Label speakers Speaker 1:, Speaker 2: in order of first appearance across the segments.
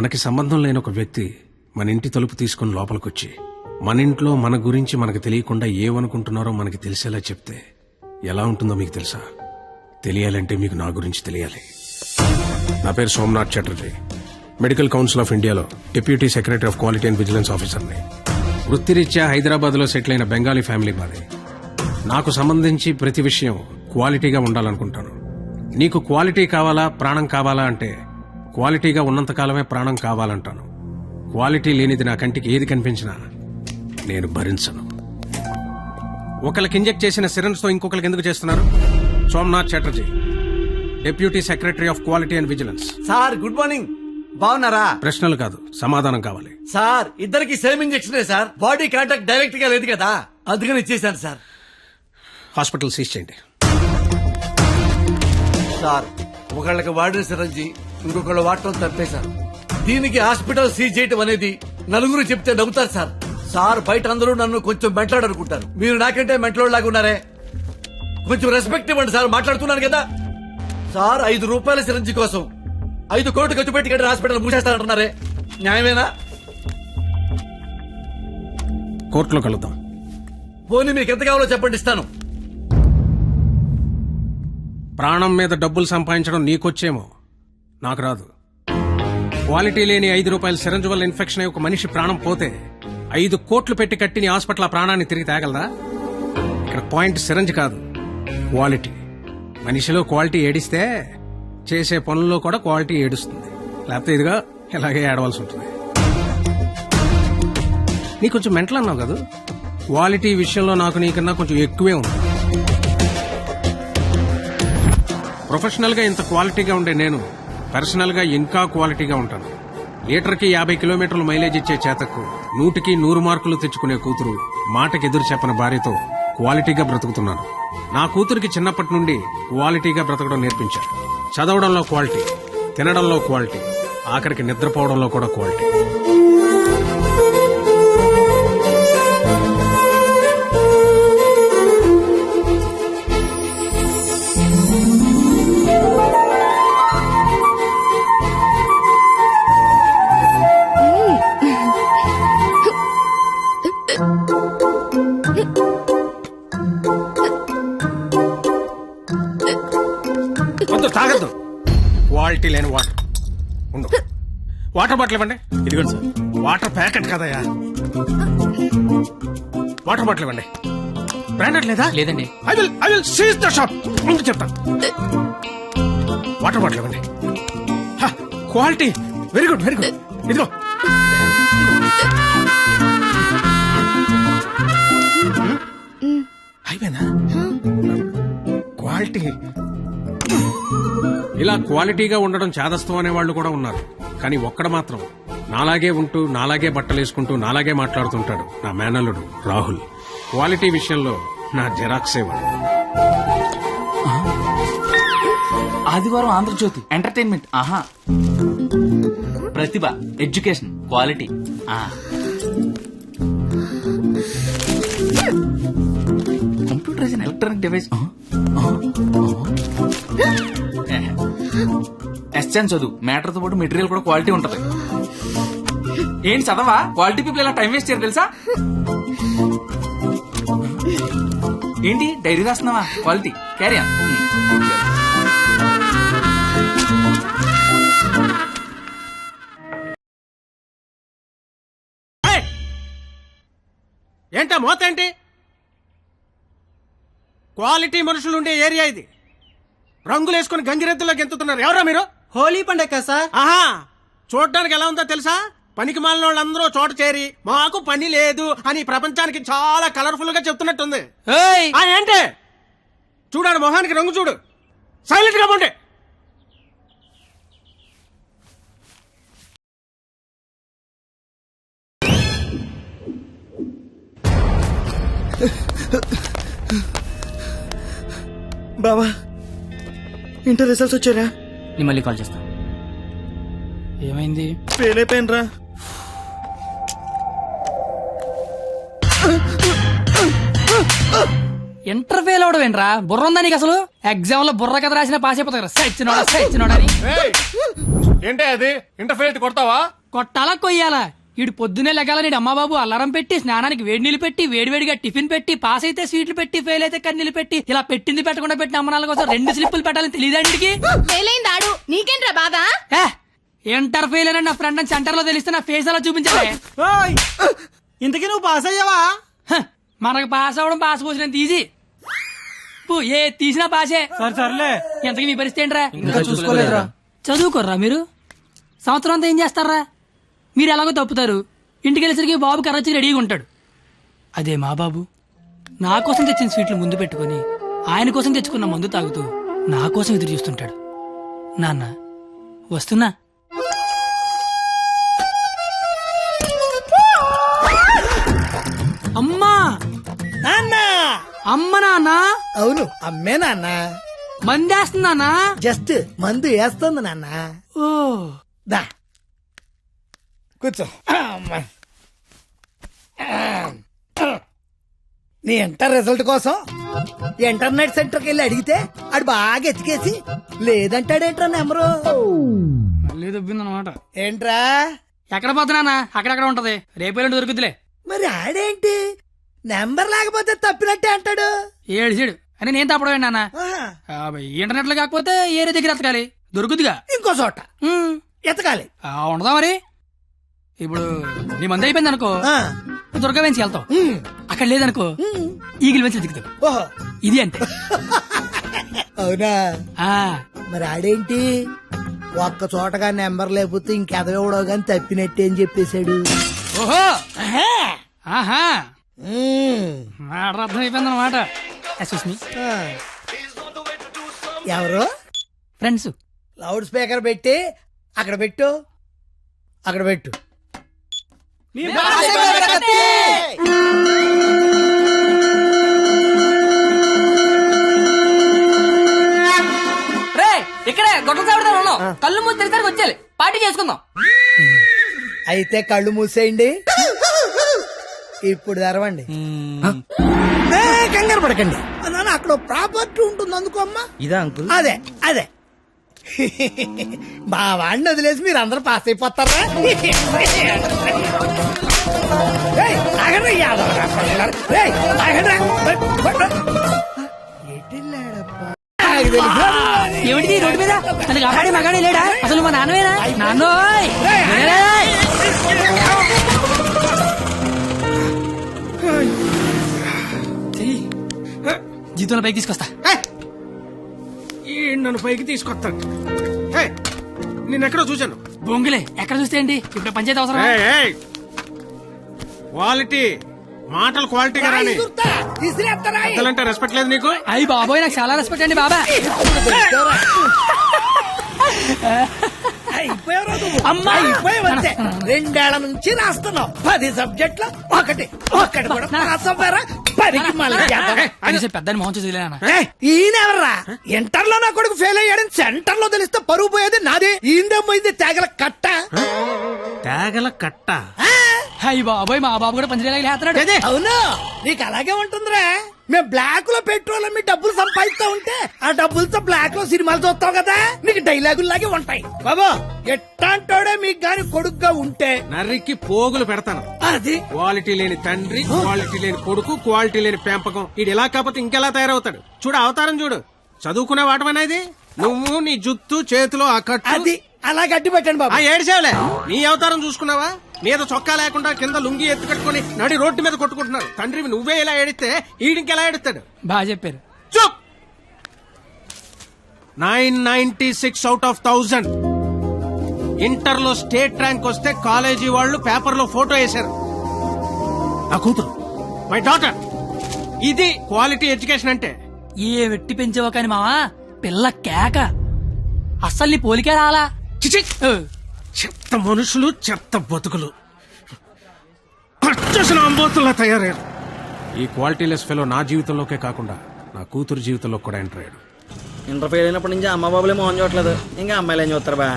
Speaker 1: మనకి సంబంధం లేని ఒక వ్యక్తి మన ఇంటి తలుపు తీసుకుని లోపలికొచ్చి మన ఇంట్లో మన గురించి మనకు తెలియకుండా ఏమనుకుంటున్నారో మనకి తెలిసేలా చెప్తే ఎలా ఉంటుందో మీకు తెలుసా? తెలియాలంటే మీకు నా గురించి తెలియాలి. నా పేరు Somnath Chatterjee. Medical Council of ఇండియాలో deputy secretary of quality and vigilance ఆఫీసర్ని. వృత్తిరీత్యా హైదరాబాద్ లో సెటిల్ అయిన బెంగాలీ ఫ్యామిలీ మాది. నాకు సంబంధించి ప్రతి విషయం క్వాలిటీగా ఉండాలనుకుంటాను. నీకు క్వాలిటీ కావాలా, ప్రాణం కావాలా అంటే క్వాలిటీగా ఉన్నంతకాలమే ప్రాణం కావాలంటాను. క్వాలిటీ లేనిది నా కంటికి ఏది కనిపించినా నేను భరించను. ఒకరికి ఇంజెక్ట్ చేసిన సిరంజ్ తో ఇంకొకరికి ఎందుకు చేస్తున్నారు? Somnath Chatterjee, deputy secretary of quality and vigilance.
Speaker 2: Sir good morning. బాగున్నారా?
Speaker 1: ప్రశ్నలు కాదు, సమాధానం కావాలి.
Speaker 2: సార్ ఇద్దరికి same injection sir. Body contact direct గా లేదు కదా, అందుకని ఇచ్చేసాను సార్.
Speaker 1: హాస్పిటల్ సీజ్ చేయండి.
Speaker 2: సార్ ఒకళ్ళకి వాడిన సిరంజి ఇంకొకళ్ళు వాడటం తప్పేశారు. దీనికి హాస్పిటల్ సీజ్ చేయటం అనేది నలుగురు చెప్తే నవ్వుతారు సార్. సార్ బయట అందరూ నన్ను కొంచెం మెంట్లాడు అనుకుంటారు. మీరు నాకంటే మెంట్లోలాగా ఉన్నారే, కొంచెం రెస్పెక్ట్ ఇవ్వండి సార్. మాట్లాడుతున్నాను కదా సార్. 5 రూపాయల సిరంజి కోసం 5 కోట్లు ఖర్చు పెట్టి కట్టిన హాస్పిటల్ మూసేస్తారంటున్నారే, న్యాయమేనా?
Speaker 1: కోర్టులో కలుద్దాం.
Speaker 2: పోనీ మీకు ఎంత కావాలో చెప్పండి, ఇస్తాను.
Speaker 1: ప్రాణం మీద డబ్బులు సంపాదించడం నీకొచ్చేమో, నాకు రాదు. క్వాలిటీ లేని 5 రూపాయల సిరంజ్ వల్ల ఇన్ఫెక్షన్ అయ్యి ఒక మనిషి ప్రాణం పోతే 5 కోట్లు పెట్టి కట్టిన హాస్పిటల్ ఆ ప్రాణాన్ని తిరిగి తేగలదా? ఇక్కడ పాయింట్ సిరంజ్ కాదు, క్వాలిటీ. మనిషిలో క్వాలిటీ ఏడిస్తే చేసే పనుల్లో కూడా క్వాలిటీ ఏడుస్తుంది. లేకపోతే ఇదిగా ఇలాగే ఏడవలసి ఉంటుంది. నీ కొంచెం మెంటల్ అన్నావు కదా, క్వాలిటీ విషయంలో నాకు నీకన్నా కొంచెం ఎక్కువే ఉంది. ప్రొఫెషనల్ గా ఇంత క్వాలిటీగా ఉండే నేను పర్సనల్ గా ఇంకా క్వాలిటీగా ఉంటాను. లీటర్కి 50 కిలోమీటర్లు మైలేజ్ ఇచ్చే చేతకు 100కి 100 మార్కులు తెచ్చుకునే కూతురు, మాటకి ఎదురు చెప్పని భార్యతో క్వాలిటీగా బ్రతుకుతున్నాను. నా కూతురికి చిన్నప్పటి నుండి క్వాలిటీగా బ్రతకడం నేర్పించారు. చదవడంలో క్వాలిటీ, తినడంలో క్వాలిటీ, ఆఖరికి నిద్రపోవడంలో కూడా క్వాలిటీ. తాగద్దు, క్వాలిటీ లేని వాటర్ ఉండు. వాటర్ బాటిల్ ఇవ్వండి.
Speaker 3: ఇదిగోండి సార్.
Speaker 1: వాటర్ ప్యాకెట్ కదయా, వాటర్ బాటిల్ ఇవ్వండి. బ్రాండెడ్ లేదా?
Speaker 3: లేదండి.
Speaker 1: I will seize the shop. ముందు చెప్తాను. వాటర్ బాటిల్ ఇవ్వండి. Quality very good, very good. ఇదిగో అయిపోయిందా? క్వాలిటీ. ఇలా క్వాలిటీగా ఉండడం చాదస్తం అనే వాళ్ళు కూడా ఉన్నారు. కానీ ఒక్కడ మాత్రం నాలాగే ఉంటూ, నాలాగే బట్టలేసుకుంటూ, నాలాగే మాట్లాడుతుంటాడు. నా మేనల్లుడు రాహుల్. క్వాలిటీ విషయంలో నా జెరాక్సే వాడు.
Speaker 3: ఆదివారం ఆంధ్రజ్యోతి ఎంటర్టైన్మెంట్. ఆహా, ప్రతిభ, education, quality. Computer is an electronic device. ఎస్ఎన్ చదువు, మ్యాటర్ తో పాటు మెటీరియల్ కూడా క్వాలిటీ ఉంటది. ఏంటి చదవా? క్వాలిటీ పీపుల్ ఇలా టైం వేస్ట్ చేయరు తెలుసా? ఏంటి డైరీ రాస్తున్నావా? క్వాలిటీ. Carry on.
Speaker 1: ఏంటా మోత ఏంటి? క్వాలిటీ మనుషులు ఉండే ఏరియా ఇది. రంగులేసుకుని గంగిరెద్దులో గెంతుతున్నారు. ఎవరా మీరు?
Speaker 4: హోలీ పండగ సార్.
Speaker 1: ఆహా, చూడడానికి ఎలా ఉందో తెలుసా? పనికి మాలిన వాళ్ళందరూ చోట చేరి మాకు పని లేదు అని ప్రపంచానికి చాలా కలర్ఫుల్ గా చెప్తున్నట్టుంది. ఏంటి చూడాలి, మొహానికి రంగు చూడు. సైలెంట్ గా ఉండే.
Speaker 4: బావా, ఇంటర్ రిజల్ట్స్ వచ్చారా?
Speaker 3: నేను మళ్ళీ కాల్ చేస్తా. ఏమైంది?
Speaker 4: ఫెయిల్ అయిపోయాను రా.
Speaker 5: ఇంటర్ ఫెయిల్ అవడం ఏంట్రా? బుర్ర ఉందా నీకు అసలు? ఎగ్జామ్ లో బుర్ర కథ రాసిన పాస్ అయిపోతా. సచ్చినోడా సచ్చినోడా అని.
Speaker 1: ఏంటే అది? ఇంటర్ ఫెయిల్ కొడతావా?
Speaker 5: కొట్టాలా కొయ్యాలా? ఈడు పొద్దునే లెగాల నీడు అమ్మబాబు అల్లారం పెట్టి స్నానానికి వేడి నీళ్ళు పెట్టి వేడివేడిగా టిఫిన్ పెట్టి పాస్ అయితే స్వీట్లు పెట్టి ఫెయిల్ అయితే కన్నీళ్ళు పెట్టి ఇలా పెట్టింది పెట్టకుండా పెట్టిన అమ్మనాల కోసం 2 స్లిప్పులు పెట్టాలని తెలియదండికి.
Speaker 6: ఫెయిలైంది ఆడు, నీకేంట్రా బాధ?
Speaker 5: ఇంటర్ ఫెయిల్ అని నా ఫ్రెండ్ అని సెంటర్ లో తెలిస్తే నా ఫేస్ అలా చూపించాలి.
Speaker 4: ఇంతకీ నువ్వు పాస్ అయ్యావా?
Speaker 5: మనకు పాస్ అవడం పాస్ పోసినంత ఈజీ. ఏ తీసినా పాసే.
Speaker 4: సర్లే.
Speaker 5: ఎంతకీ మీ పరిస్థితి ఏంట్రా?
Speaker 4: ఇంకా చూసుకోలేదురా.
Speaker 5: చదువుకోర్రా మీరు. సంవత్సరం అంతా ఏం చేస్తారా? మీరు ఎలాగో తప్పుతారు, ఇంటికి వెళ్ళేసరికి బాబు కర్రొచ్చి రెడీగా ఉంటాడు. అదే మా బాబు నా కోసం తెచ్చిన స్వీట్లు ముందు పెట్టుకుని ఆయన కోసం తెచ్చుకున్న మందు తాగుతూ నా కోసం ఎదురు చూస్తుంటాడు. నాన్న వస్తున్నా. అమ్మా
Speaker 7: నాన్న.
Speaker 5: అమ్మ నాన్న.
Speaker 7: అవును అమ్మే నాన్న.
Speaker 5: మందేస్తున్నానా?
Speaker 7: జస్ట్ మందు వేస్తుంది నాన్న.
Speaker 5: ఓ
Speaker 7: దా కూర్చో. అమ్మా. నీ ఇంటర్ రిజల్ట్ కోసం ఇంటర్నెట్ సెంటర్కి వెళ్ళి అడిగితే ఆడు బాగా ఎతికేసి లేదంటాడేంట్రా నెంబరు.
Speaker 5: మళ్ళీ దొబ్బిందనమాట.
Speaker 7: ఏంట్రా?
Speaker 5: ఎక్కడ పోతున్నానా? అక్కడక్కడ ఉంటది, రేపు దొరుకుతులే.
Speaker 7: మరి ఆడేంటి నెంబర్ లేకపోతే తప్పినట్టే అంటాడు.
Speaker 5: ఏడు అని నేను తప్పడం నాన్న.
Speaker 7: ఆహా.
Speaker 5: ఇంటర్నెట్ లో కాకపోతే ఏరే దగ్గర ఎతకాలి, దొరుకుతుగా.
Speaker 7: ఇంకో చోట ఎతకాలి.
Speaker 5: ఉండదా మరి? ఇప్పుడు నీ మంది అయిపోయింది అనుకో,
Speaker 7: ఆ.
Speaker 5: దుర్గా వెంచి వెళ్తావు. అక్కడ లేదనుకో, ఈగిల్ వెంచి దిగుతావు.
Speaker 7: ఓహో.
Speaker 5: ఇది అంతే.
Speaker 7: అవునా?
Speaker 5: ఆ
Speaker 7: మరి ఆడేంటి ఒక్క చోటగా నెంబర్ లేకపోతే ఇంకెదవడో గాని తప్పినట్టే అని చెప్పేశాడు.
Speaker 5: ఓహో
Speaker 7: ఆహా.
Speaker 5: ఆహా
Speaker 7: ఉమ్.
Speaker 5: మాట అర్థం అయిపోయింది అనమాట. సుస్మి
Speaker 7: ఆ. ఎవరు?
Speaker 5: ఫ్రెండ్స్.
Speaker 7: లౌడ్ స్పీకర్ పెట్టి అక్కడ పెట్టు, అక్కడ పెట్టు.
Speaker 5: రే ఇక్కడే గొడవ చావడతా ఉన్నాం, కళ్ళు మూసి తెరిసరికి వచ్చేయాలి, పార్టీ చేసుకుందాం.
Speaker 7: అయితే కళ్ళు మూసేయండి, ఇప్పుడు తెరవండి. కంగారు పడకండి నాన్న, అక్కడ ప్రాపర్టీ ఉంటుంది అందుకో అమ్మా.
Speaker 4: ఇదా అంకుల్?
Speaker 7: అదే అదే. మా వాడిని వదిలేసి మీరు అందరూ పాస్ అయిపోతారా? ఏయ్, ఆగండి, యాదవరా పిల్లలు. ఏయ్, ఆగండి. ఎటెళ్ళాడప్పా? నాకు తెలుసా?
Speaker 5: ఏమిటి రోడ్డు మీద అది కాపాడి మగాడే లేడా? అసలు మా నాన్నవేనా? నాన్నోయ్ జీతంలో పైకి తీసుకొస్తా.
Speaker 1: నన్ను పైకి తీసుకొస్తాడు. నిన్నెక్కడో చూశాను.
Speaker 5: బొంగులే ఎక్కడ చూస్తే ఏంటి, ఇప్పుడు పంచాయతీ అవసరం.
Speaker 1: క్వాలిటీ మాటలు క్వాలిటీగా రాని.
Speaker 7: గుర్తా? విసిరేస్తారా?
Speaker 1: పెద్దలంటే రెస్పెక్ట్ లేదు నీకు?
Speaker 5: అయ్యి బాబోయ్, నాకు చాలా రెస్పెక్ట్ అండి బాబా.
Speaker 7: అయిపోయావు నువ్వు.
Speaker 5: అమ్మా!
Speaker 7: అయిపోయావు అంతే. 2 ఏళ్ల నుంచి రాస్తున్నావు 10 సబ్జెక్టులు, ఒకటి కూడా పాస్ అవ్వరా? 10కి మళ్ళీ యాదవ.
Speaker 5: కనీసం పెద్దని మోహన్ చూసి
Speaker 7: ఈయనెవర్రా? ఇంటర్ లో నా కొడుకు ఫెయిల్ అయ్యాడని సెంటర్ లో తెలిస్తే పరువు పోయేది నాది. ఈందేమో ఇది తేగల కట్ట.
Speaker 1: తేగల కట్ట.
Speaker 5: అయ్యి బాబోయ్, మా బాబు కూడా పంచలేక లేస్తున్నాడు.
Speaker 7: అవును, నీకు అలాగే ఉంటుందిరా. మేము బ్లాక్ లో పెట్రోల్ మీ డబ్బులు సంపాదిస్తా ఉంటే ఆ డబ్బులతో బ్లాక్ లో సినిమాలు చూస్తావు కదా, నీకు డైలాగులు లాగే ఉంటాయి. బాబా ఎట్టాంటోడే మీకు గాని కొడుకుగా ఉంటే
Speaker 1: నర్రికి పోగులు పెడతాను.
Speaker 7: అది
Speaker 1: క్వాలిటీ లేని తండ్రి, క్వాలిటీ లేని కొడుకు, క్వాలిటీ లేని పెంపకం. ఇది ఎలా కాకపోతే ఇంకెలా తయారవుతాడు? చూడు అవతారం చూడు. చదువుకునే వాటమనేది నువ్వు, నీ జుత్తు చేతిలో ఆ కట్టు.
Speaker 7: అది అలా గట్టి పెట్టండి బాబా.
Speaker 1: ఏడ్చావులే, నీ అవతారం చూసుకున్నావా? మీద చొక్కా లేకుండా కింద లుంగి ఎత్తు కట్టుకుని నడి రోడ్డు మీద కొట్టుకుంటున్నారు. తండ్రివి నువ్వే ఇలా ఏడిస్తే ఈడింకెలా ఏడుస్తాడు?
Speaker 5: బాగా చెప్పారు.
Speaker 1: చూప్. 996 అవుట్ ఆఫ్ 1000 ఇంటర్ లో స్టేట్ ర్యాంక్ వస్తే కాలేజీ వాళ్ళు పేపర్ లో ఫోటో వేశారు. నా కూతురు, మై డాటర్. ఇది క్వాలిటీ ఎడ్యుకేషన్ అంటే.
Speaker 5: ఏ వెట్టి పెంచావో కాని మావా, పిల్ల కేక. అస్సలు నీ పోలికే రాలా.
Speaker 1: చిచి, చెత్త మనుషులు, చెత్త బతుకులు, పచ్చసిన అంబోతుల్లా తయారయ్యారు. ఈ క్వాలిటీలెస్ ఫెలో నా జీవితంలోకే కాకుండా నా కూతురు జీవితంలో కూడా ఎంటర్ అయ్యాడు.
Speaker 4: ఇంటర్ ఫెయిల్ అయినప్పటి నుంచి అమ్మ బాబులే మోహన్ చూడట్లేదు, ఇంకా అమ్మాయిలు ఏం చూస్తారు బా?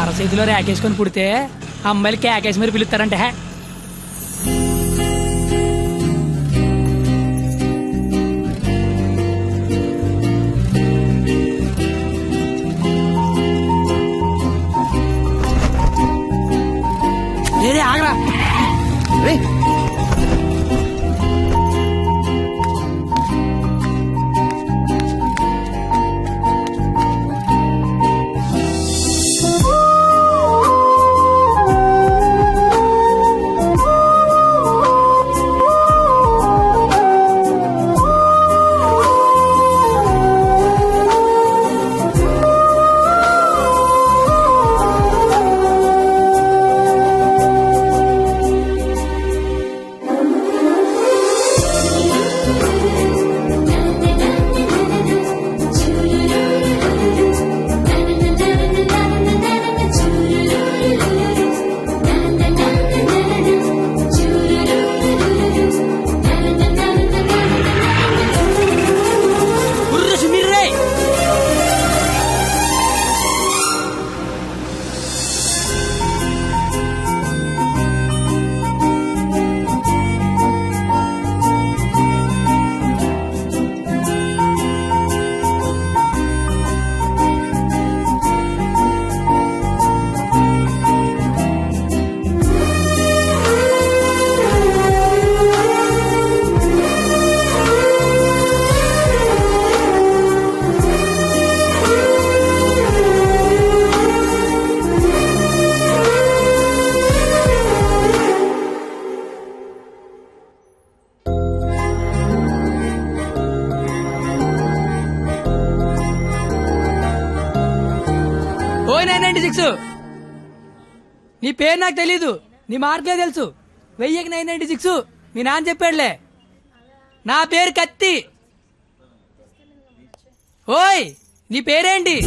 Speaker 5: అరచేతిలో రేకేసుకొని పుడితే అమ్మాయిలు కేకేసి మరి పిలుస్తారంటే.
Speaker 7: రేయ్.
Speaker 5: ఉర్రు సుమీర్ రే. ఓయ్ 996 నీ పేరు నాకు తెలీదు, నీ మార్కులే తెలుసు. 1000కి 996 మీ నాన్న చెప్పాడులే. నా పేరు కత్తి. ఓయ్ నీ పేరేంటి?